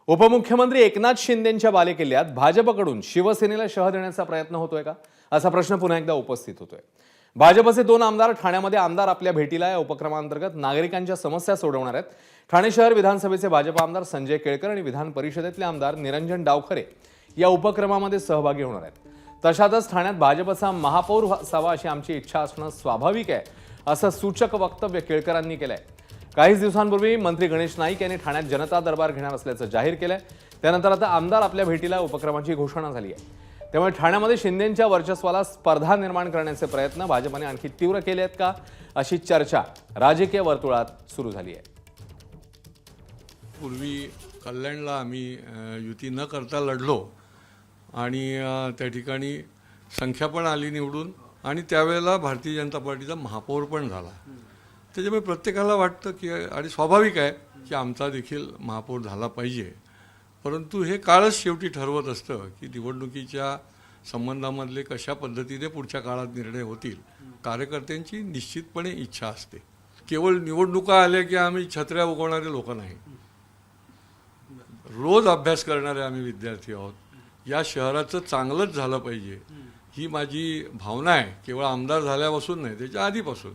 उपमुख्यमंत्री एकनाथ शिंदेंच्या बालेकिल्ल्यात भाजपकडून शिवसेनेला शह देण्याचा प्रयत्न होतोय का, असा प्रश्न पुन्हा एकदा उपस्थित होतोय। भाजपचे 2 आमदार ठाण्यामध्ये आमदार आपल्या भेटीला या उपक्रमांतर्गत नागरिकांच्या समस्या सोडवणार आहेत। ठाणे शहर विधानसभेचे भाजप आमदार संजय केळकर आणि विधान परिषदेतले आमदार निरंजन डावखरे या उपक्रमामध्ये सहभागी होणार आहेत। तशातच ठाण्यात भाजपचा महापौर असावा अशी आमची इच्छा असणं स्वाभाविक आहे, असं सूचक वक्तव्य केळकरांनी केलंय। काहीच दिवसांपूर्वी मंत्री गणेश नाईक यांनी ठाण्यात जनता दरबार घेणार असल्याचं जाहीर केलंय। त्यानंतर आता आमदार आपल्या भेटीला उपक्रमाची घोषणा झाली आहे। त्यामुळे ठाण्यामध्ये शिंदेंच्या वर्चस्वाला स्पर्धा निर्माण करण्याचे प्रयत्न भाजपने आणखी तीव्र केले आहेत का, अशी चर्चा राजकीय वर्तुळात सुरू झाली आहे। पूर्वी कल्याणला आम्ही युती न करता लढलो आणि त्या ठिकाणी संख्या पण आली निवडून आणि त्यावेळेला भारतीय जनता पार्टीचा महापौर पण झाला। त्याच्यामुळे प्रत्येकाला वाटतं की आणि स्वाभाविक आहे की आमचा देखील महापौर झाला पाहिजे, परंतु हे काळच शेवटी ठरवत असतं की निवडणुकीच्या संबंधामधले कशा पद्धतीने पुढच्या काळात निर्णय होतील। कार्यकर्त्यांची निश्चितपणे इच्छा असते। केवळ निवडणुका आल्या की आम्ही छत्र्या उगवणारे लोक नाही, रोज अभ्यास करणारे आम्ही विद्यार्थी आहोत। या शहराचं चांगलंच झालं पाहिजे ही माझी भावना आहे, केवळ आमदार झाल्यापासून नाही, त्याच्या आधीपासून।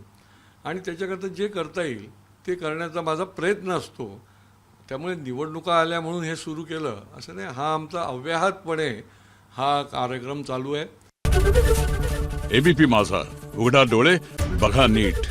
आणि त्याच्याकरता जे करता येईल ते करण्याचा माझा प्रयत्न असतो। त्यामुळे निवडणुका आल्या म्हणून हे सुरू केलं असं नाही, हा आमचा अव्याहतपणे हा कार्यक्रम चालू आहे। एबीपी माझा, उघडा डोळे बघा नीट।